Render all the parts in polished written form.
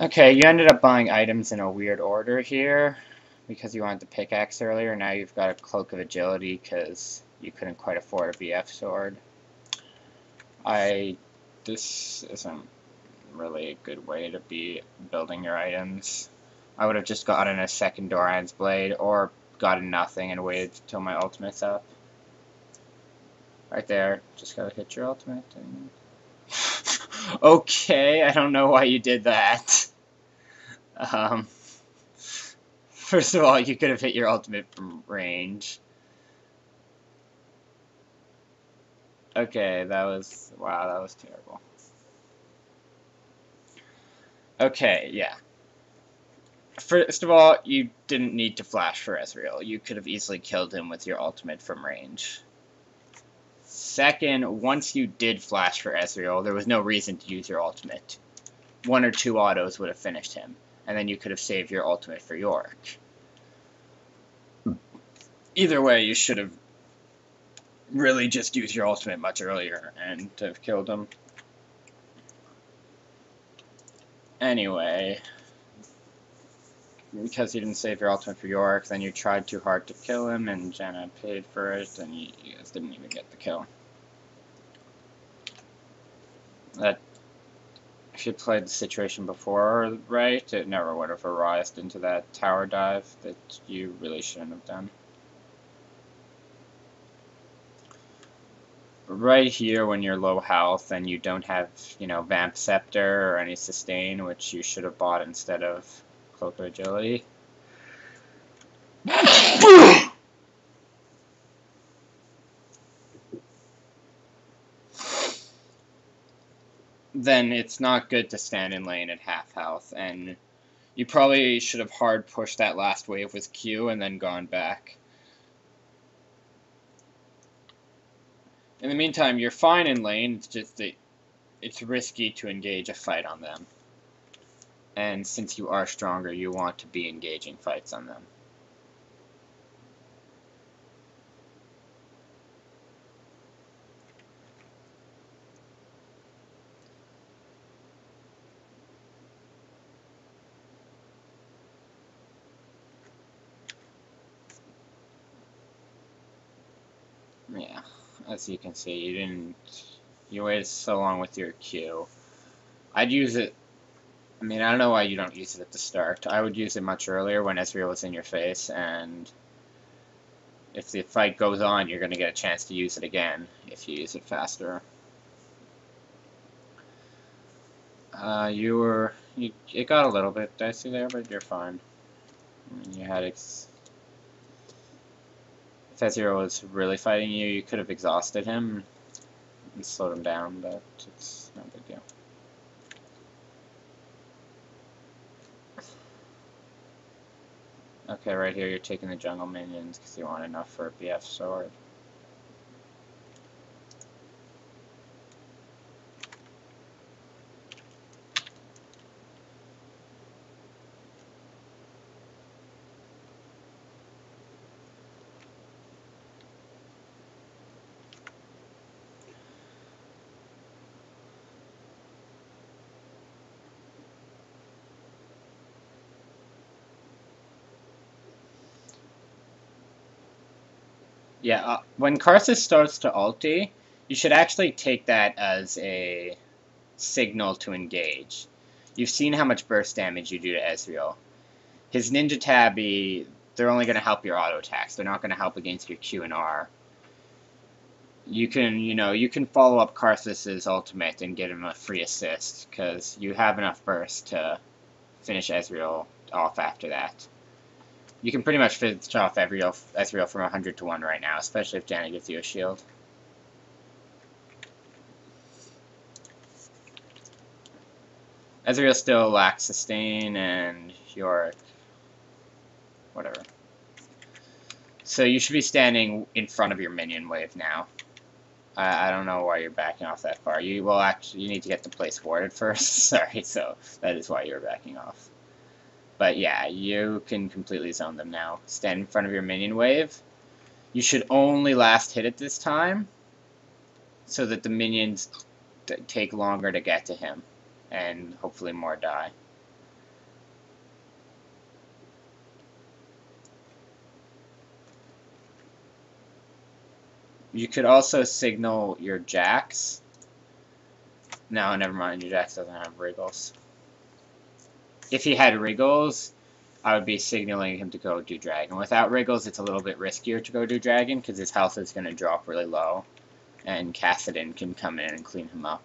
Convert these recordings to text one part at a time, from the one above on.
Okay, you ended up buying items in a weird order here because you wanted the pickaxe earlier. Now you've got a cloak of agility because you couldn't quite afford a BF sword. This isn't really a good way to be building your items. I would have just gotten a second Doran's blade or gotten nothing and waited till my ultimate's up. Right there, just gotta hit your ultimate. And... okay, I don't know why you did that. Um, First of all, you could have hit your ultimate from range. Okay, wow, that was terrible. Okay, yeah. First of all, you didn't need to flash for Ezreal. You could have easily killed him with your ultimate from range. Second, once you did flash for Ezreal, there was no reason to use your ultimate. One or two autos would have finished him, and then you could have saved your ultimate for Yorick. Either way, you should have really just used your ultimate much earlier and have killed him. Anyway, because you didn't save your ultimate for Yorick, then you tried too hard to kill him, and Janna paid for it, and you guys didn't even get the kill. That, if you played the situation before right, it never would have arisen into that tower dive that you really shouldn't have done. Right here, when you're low health and you don't have, Vamp Scepter or any sustain, which you should have bought instead of Cloak of Agility. Then it's not good to stand in lane at half health, and you probably should have hard pushed that last wave with Q and then gone back. In the meantime, you're fine in lane, it's just that it's risky to engage a fight on them. And since you are stronger, you want to be engaging fights on them. Yeah, as you can see, you waited so long with your Q. I'd use it, I don't know why you don't use it at the start. I would use it much earlier when Ezreal was in your face, and if the fight goes on, you're going to get a chance to use it again if you use it faster. It got a little bit dicey there, but you're fine. You had if Ezreal was really fighting you, you could have exhausted him and slowed him down, but it's no big deal. Okay, right here you're taking the jungle minions because you want enough for a BF sword. Yeah, when Karthus starts to ulti, you should actually take that as a signal to engage. You've seen how much burst damage you do to Ezreal. His Ninja Tabby, they're only going to help your auto attacks. They're not going to help against your Q and R. You can follow up Karthus' ultimate and get him a free assist, because you have enough burst to finish Ezreal off after that. You can pretty much finish off Ezreal from 100 to 1 right now, especially if Janna gives you a shield. Ezreal still lacks sustain and Yorick. Whatever. So you should be standing in front of your minion wave now. I don't know why you're backing off that far. You need to get the place warded first. Sorry, so that is why you're backing off. But yeah, you can completely zone them now. Stand in front of your minion wave. You should only last hit it this time, so that the minions take longer to get to him, and hopefully more die. You could also signal your jacks. No, never mind. Your jacks doesn't have wriggles. If he had wriggles, I would be signaling him to go do dragon. Without wriggles, it's a little bit riskier to go do dragon because his health is going to drop really low, and Cassidon can come in and clean him up.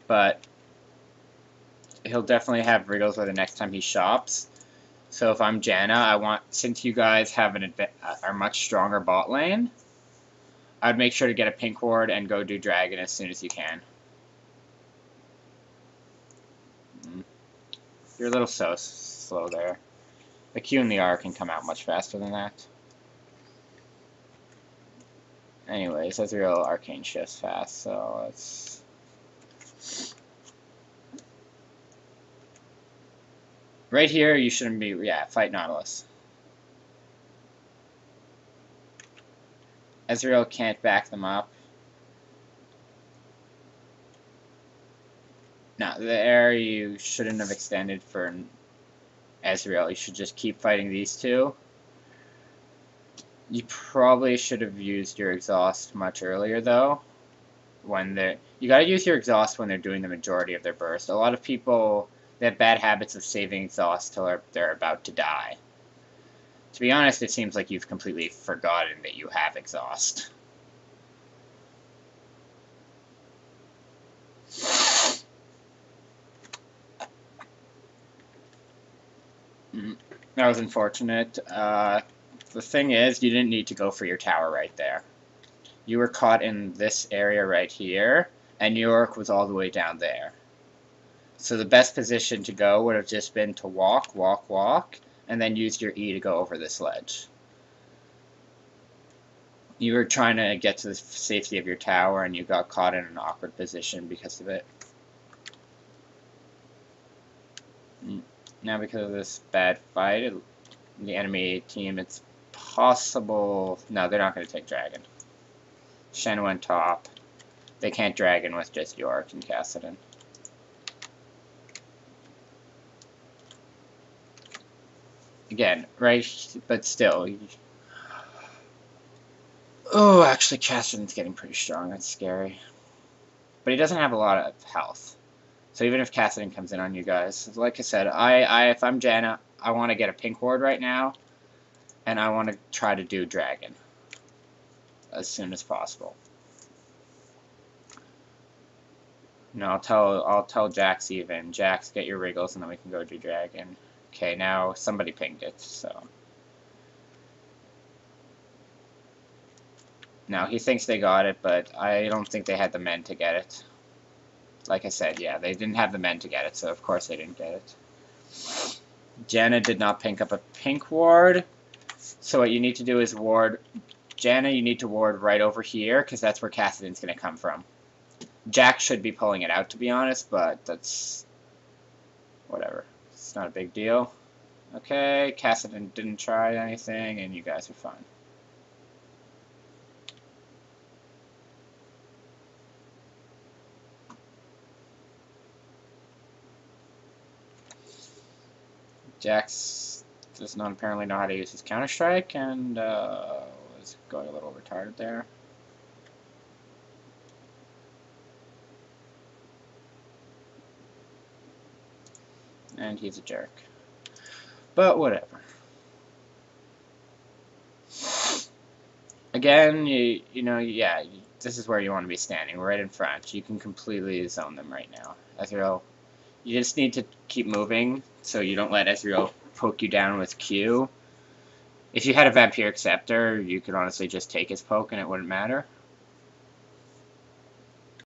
But he'll definitely have wriggles by the next time he shops. So if I'm Janna, I want, since you guys have are much stronger bot lane, I'd make sure to get a pink ward and go do dragon as soon as you can. You're a little so slow there. The Q and the R can come out much faster than that. Anyways, Ezreal arcane shifts fast, so let's... Right here, you shouldn't be... Yeah, fight Nautilus. Ezreal can't back them up. No, there you shouldn't have extended for Ezreal. You should just keep fighting these two. You probably should have used your exhaust much earlier, though. You gotta use your exhaust when they're doing the majority of their burst. A lot of people, they have bad habits of saving exhaust till they're about to die. To be honest, it seems like you've completely forgotten that you have exhaust. That was unfortunate. The thing is, you didn't need to go for your tower right there. You were caught in this area right here, and New York was all the way down there. So the best position to go would have just been to walk, walk, walk, and then use your E to go over this ledge. You were trying to get to the safety of your tower, and you got caught in an awkward position because of it. Now because of this bad fight, the enemy team, it's possible... No, they're not going to take dragon. Shen went top. They can't dragon with just York and Cassidon. Again, right, but still. Oh, actually, Cassidon's getting pretty strong. That's scary. But he doesn't have a lot of health. So even if Cassidon comes in on you guys, like I said, if I'm Janna, I want to get a pink ward right now, and I want to try to do dragon as soon as possible. No, I'll tell Jax even. Jax, get your wriggles, and then we can go do dragon. Okay, now somebody pinged it, so. Now, he thinks they got it, but I don't think they had the men to get it. Like I said, yeah, they didn't have the men to get it, so of course they didn't get it. Janna did not pink up a pink ward, so what you need to do is ward... Janna, you need to ward right over here, because that's where Cassidon's going to come from. Jack should be pulling it out, to be honest, but that's... whatever. It's not a big deal. Okay, Cassidon didn't try anything, and you guys are fine. Jax does not apparently know how to use his Counter-Strike, and was going a little retarded there. And he's a jerk. But whatever. Again, you know, yeah, this is where you want to be standing, right in front. You can completely zone them right now. Ezreal, you just need to keep moving so you don't let Ezreal poke you down with Q. If you had a Vampiric Scepter, you could honestly just take his poke and it wouldn't matter.